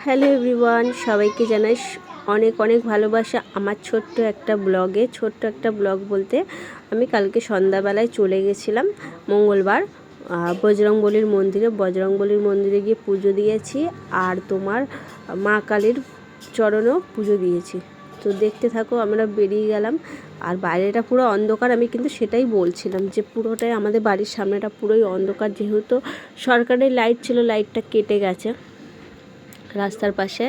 Hello everyone, সবাইকে জানাই অনেক অনেক ভালোবাসা আমার ছোট্ট একটা ব্লগে। ছোট্ট একটা ব্লগ বলতে আমি কালকে সন্ধ্যাবেলায় চলে গেছিলাম মঙ্গলবার বজরংবলীর মন্দিরে গিয়ে পুজো দিয়েছি, আর তোমার মা কালীর চরণেও পুজো দিয়েছি। তো দেখতে থাকো, আমরা বেরিয়ে গেলাম। আর বাইরেটা পুরো অন্ধকার, আমি কিন্তু সেটাই বলছিলাম যে পুরোটাই আমাদের বাড়ির সামনেটা পুরোই অন্ধকার, যেহেতু সরকারের লাইট ছিল, লাইটটা কেটে গেছে রাস্তার পাশে,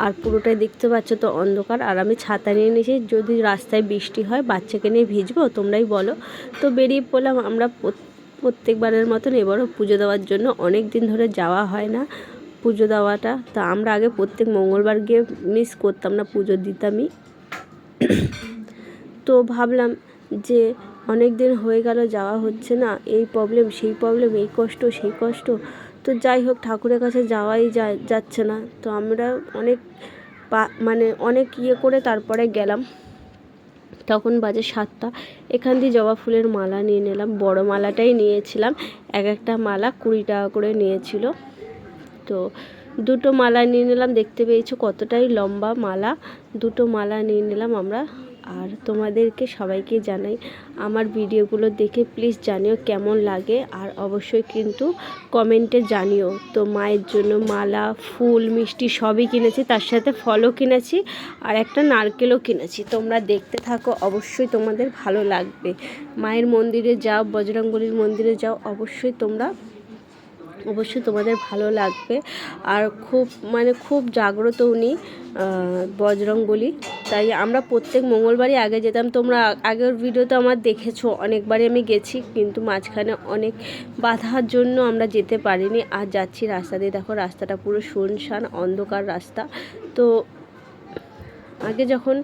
আর পুরোটাই দেখতে পাচ্ছ তো অন্ধকার। আর আমি ছাতা নিয়ে নিয়েছি, যদি রাস্তায় বৃষ্টি হয় বাচ্চাকে নিয়ে ভিজবো, তোমরাই বলো। তো বেরিয়ে পড়লাম আমরা প্রত্যেকবারের মতন এবারও পুজো দেওয়ার জন্য। অনেক দিন ধরে যাওয়া হয় না পুজো দেওয়াটা, তা আমরা আগে প্রত্যেক মঙ্গলবার গিয়ে মিস করতাম না, পুজো দিতামই। তো ভাবলাম যে অনেক দিন হয়ে গেল যাওয়া হচ্ছে না, এই প্রবলেম সেই প্রবলেম, এই কষ্ট সেই কষ্ট। তো যাই হোক, ঠাকুরের কাছে যাওয়াই যাচ্ছে না। তো আমরা অনেক ইয়ে করে তারপরে গেলাম। তখন বাজে 7টা। এখান দিয়ে জবা ফুলের মালা নিয়ে নিলাম, বড় মালাটাই নিয়েছিলাম। একটা মালা 20 টাকা করে নিয়েছিল। তো দুটো মালা নিয়ে নিলাম, দেখতে পেয়েছো কতটাই লম্বা মালা। দুটো মালা নিয়ে নিলাম আমরা। আর তোমাদেরকে সবাইকে জানাই, আমার ভিডিওগুলো দেখে প্লিজ জানিও কেমন লাগে, আর অবশ্যই কিন্তু কমেন্টে জানিও। তো মায়ের জন্য মালা, ফুল, মিষ্টি সবই কিনেছি, তার সাথে ফলও কিনেছি, আর একটা নারকেলও কিনেছি। তোমরা দেখতে থাকো, অবশ্যই তোমাদের ভালো লাগবে। মায়ের মন্দিরে যাও, বজরংবলীর মন্দিরে যাও, অবশ্যই তোমাদের ভালো লাগবে। আর খুব জাগ্রত উনি বজরংবলী। তাই আমরা প্রত্যেক মঙ্গলবারই আগে যেতাম। তোমরা আগের ভিডিওতে আমার দেখেছো, অনেকবারই আমি গেছি, কিন্তু মাঝখানে অনেক বাধার জন্য আমরা যেতে পারিনি। আর যাচ্ছি রাস্তা দিয়ে, দেখো রাস্তাটা পুরো শুনশান অন্ধকার রাস্তা। তো আগে যখন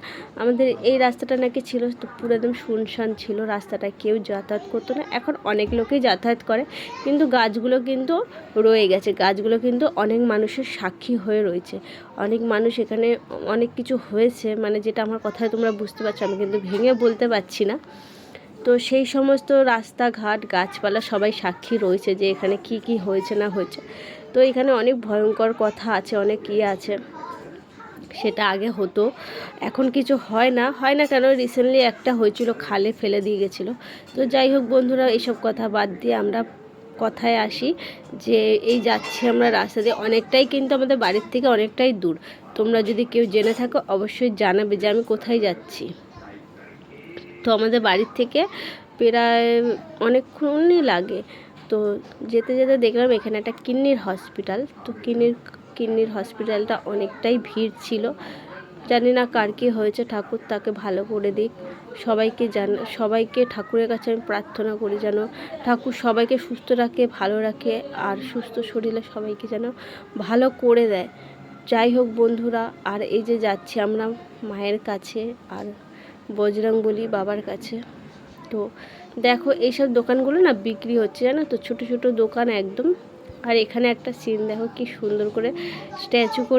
আমাদের এই রাস্তাটা নাকি ছিল, তো পুরো একদম শুনশান ছিল রাস্তাটা, কেউ যাতায়াত করতো না। এখন অনেক লোকেই যাতায়াত করে, কিন্তু গাছগুলো কিন্তু রয়ে গেছে। গাছগুলো কিন্তু অনেক মানুষের সাক্ষী হয়ে রয়েছে। অনেক মানুষ এখানে অনেক কিছু হয়েছে, যেটা আমার কথায় তোমরা বুঝতে পারছো, আমি কিন্তু ভেঙে বলতে পারছি না। তো সেই সমস্ত রাস্তাঘাট, গাছপালা সবাই সাক্ষী রয়েছে যে এখানে কি হয়েছে না হয়েছে। তো এখানে অনেক ভয়ঙ্কর কথা আছে, অনেক আছে। সেটা আগে হতো, এখন কিছু হয় না কেন, রিসেন্টলি একটা হয়েছিল, খালে ফেলে দিয়ে গেছিলো। তো যাই হোক বন্ধুরা, এইসব কথা বাদ দিয়ে আমরা কথায় আসি যে এই যাচ্ছি আমরা রাস্তা দিয়ে, অনেকটাই কিন্তু আমাদের বাড়ির থেকে অনেকটাই দূর। তোমরা যদি কেউ জেনে থাকো অবশ্যই জানাবে যে আমি কোথায় যাচ্ছি। তো আমাদের বাড়ির থেকে প্রায় অনেকক্ষণই লাগে। তো যেতে যেতে দেখলাম এখানে একটা কিডনির হসপিটাল। তো কিডনির হসপিটালটা অনেকটাই ভিড় ছিল। জানি না কার কী হয়েছে, ঠাকুর তাকে ভালো করে দিক। সবাইকে ঠাকুরের কাছে আমি প্রার্থনা করি যেন ঠাকুর সবাইকে সুস্থ রাখে, ভালো রাখে, আর সুস্থ শরীরে সবাইকে যেন ভালো করে দেয়। যাই হোক বন্ধুরা, আর এই যে যাচ্ছি আমরা মায়ের কাছে আর বজরংবলী বাবার কাছে। তো দেখো এইসব দোকানগুলো না বিক্রি হচ্ছে, জানো তো, ছোট ছোট দোকান একদম। আর এখানে একটা সিন দেখো, কি সুন্দর করে স্ট্যাচু করে